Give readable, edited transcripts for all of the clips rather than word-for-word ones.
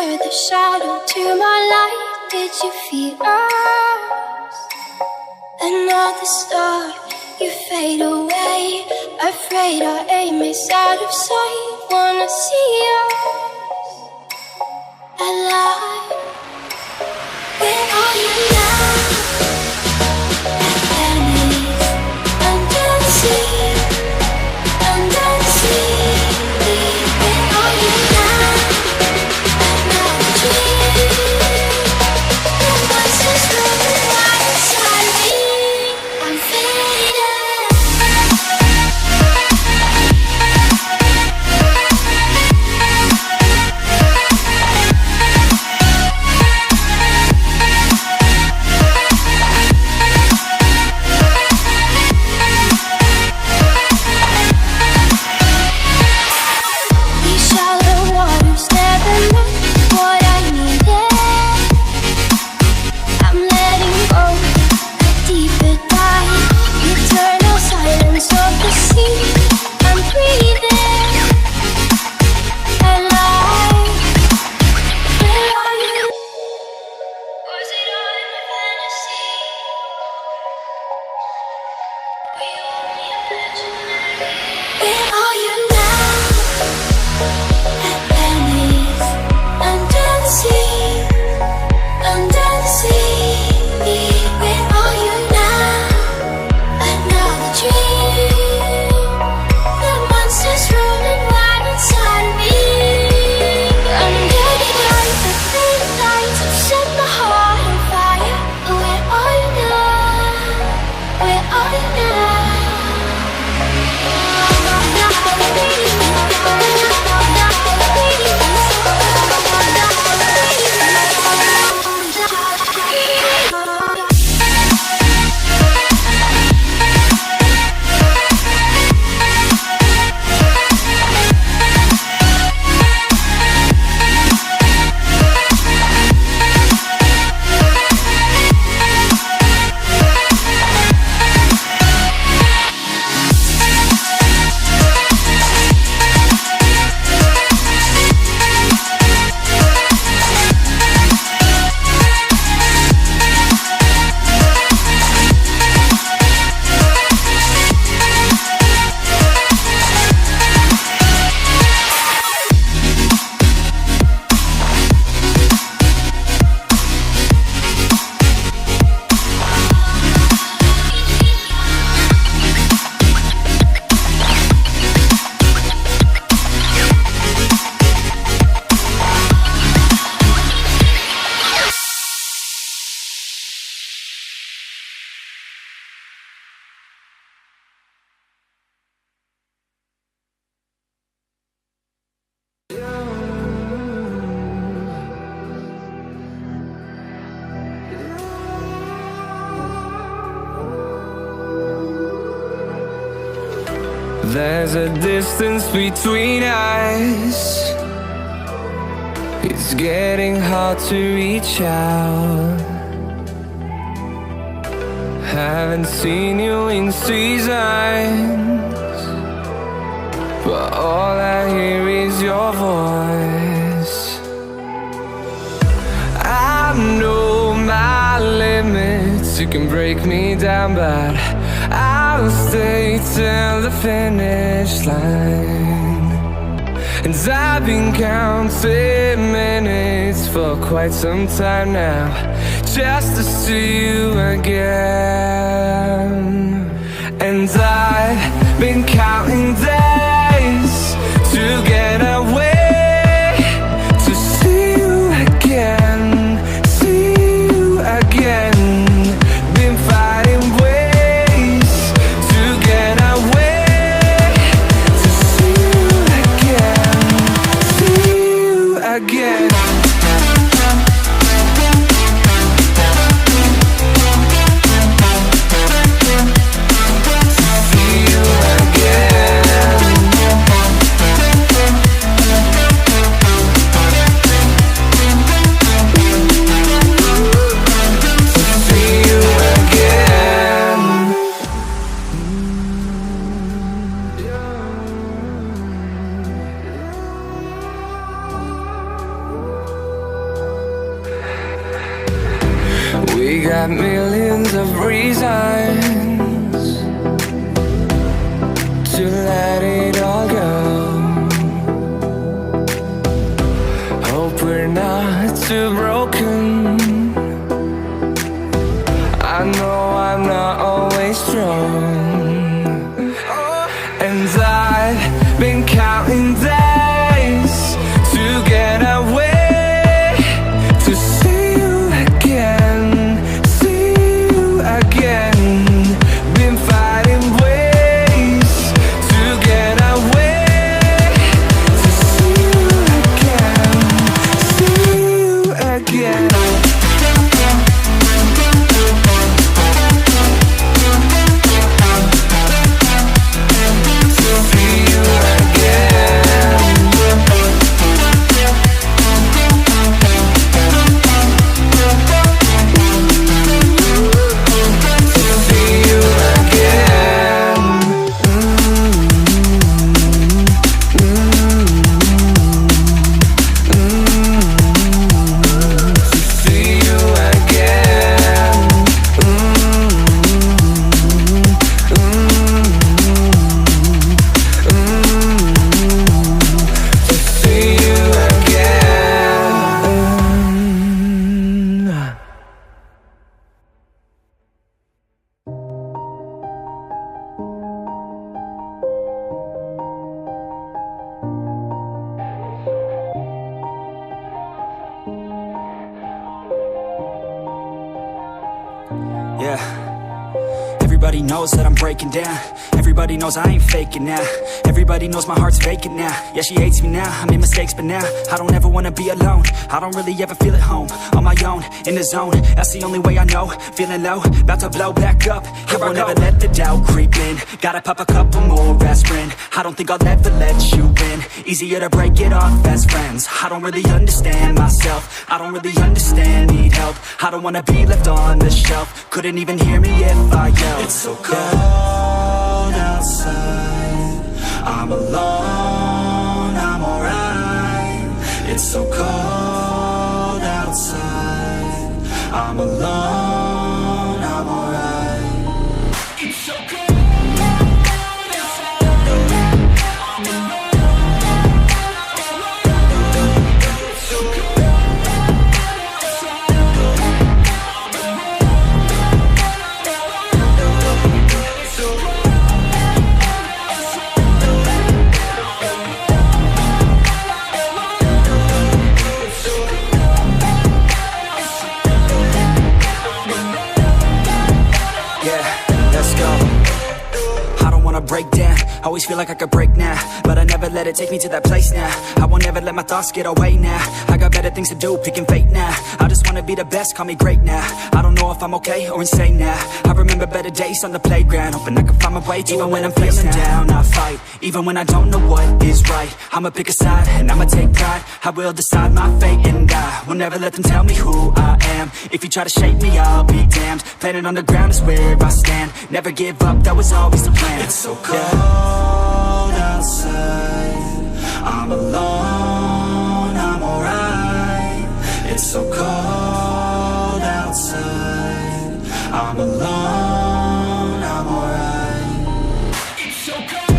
were the shadow to my light. Did you feel us? Another star, you fade away. Afraid our aim is out of sight. Wanna see us alive. Where are you now? At Venice, under the sea, under the sea. Where are you now? Another dream. The monsters running wild inside me. I'm faded. These shallow waters never meant what I needed. I'm letting go, a deeper dive. Eternal silence of the sea. I'm breathing alive. Where are you? Was it all in my fantasy? We only imaginary. Where are you now? At Venice, under the sea, under the sea. Where are you now? Another dream. The monsters running wild inside me. Under the light, the faded lights have set my heart on fire. Where are you now? Where are you now? There's a distance between us. It's getting hard to reach out. Haven't seen you in seasons, but all I hear is your voice. I know my limits, you can break me down, but I'll stay till the finish line. And I've been counting minutes for quite some time now, just to see you again. And I've been counting days to get away, to see you again, see you again. Been fighting ways to get away, to see you again, see you again. got millions of reasons to let it all go. Hope we're not too broken. I know I'm not always strong, and I've been counting days to get away, to see you again, see you again. Been fighting ways to get away, to see you again, see you again. Yeah. Everybody knows that I'm breaking down. Everybody knows I ain't faking now. Everybody knows my heart's vacant now. Yeah, she hates me now, I made mistakes, but now I don't ever wanna be alone. I don't really ever feel at home. On my own, in the zone, that's the only way I know. Feeling low, about to blow back up. Here I won't ever let the doubt creep in. Gotta pop a couple more aspirin. I don't think I'll ever let you in. Easier to break it off best friends. I don't really understand myself. I don't really understand, need help. I don't wanna be left on the shelf. Couldn't even hear me if I yelled. It's so cold outside, I'm alone, I'm alright. It's so cold outside, I'm alone, I'm alright. It's so cold. Break down, always feel like I could break now, but I never let it take me to that place now. I won't ever let my thoughts get away now. I got better things to do, picking fate now. I just wanna be the best, call me great now. I don't know if I'm okay or insane now. I remember better days on the playground, hoping I can find my way to even when I'm feeling down. I fight, even when I don't know what is right. I'ma pick a side, and I'ma take pride. I will decide my fate, and I will never let them tell me who I am. If you try to shape me, I'll be damned. Planet on the ground is where I stand. Never give up, that was always the plan. It's so cold outside, I'm alone, I'm alright. It's so cold outside, I'm alone, I'm alright. It's so cold.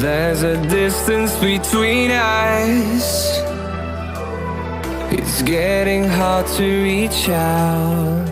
There's a distance between us. It's getting hard to reach out.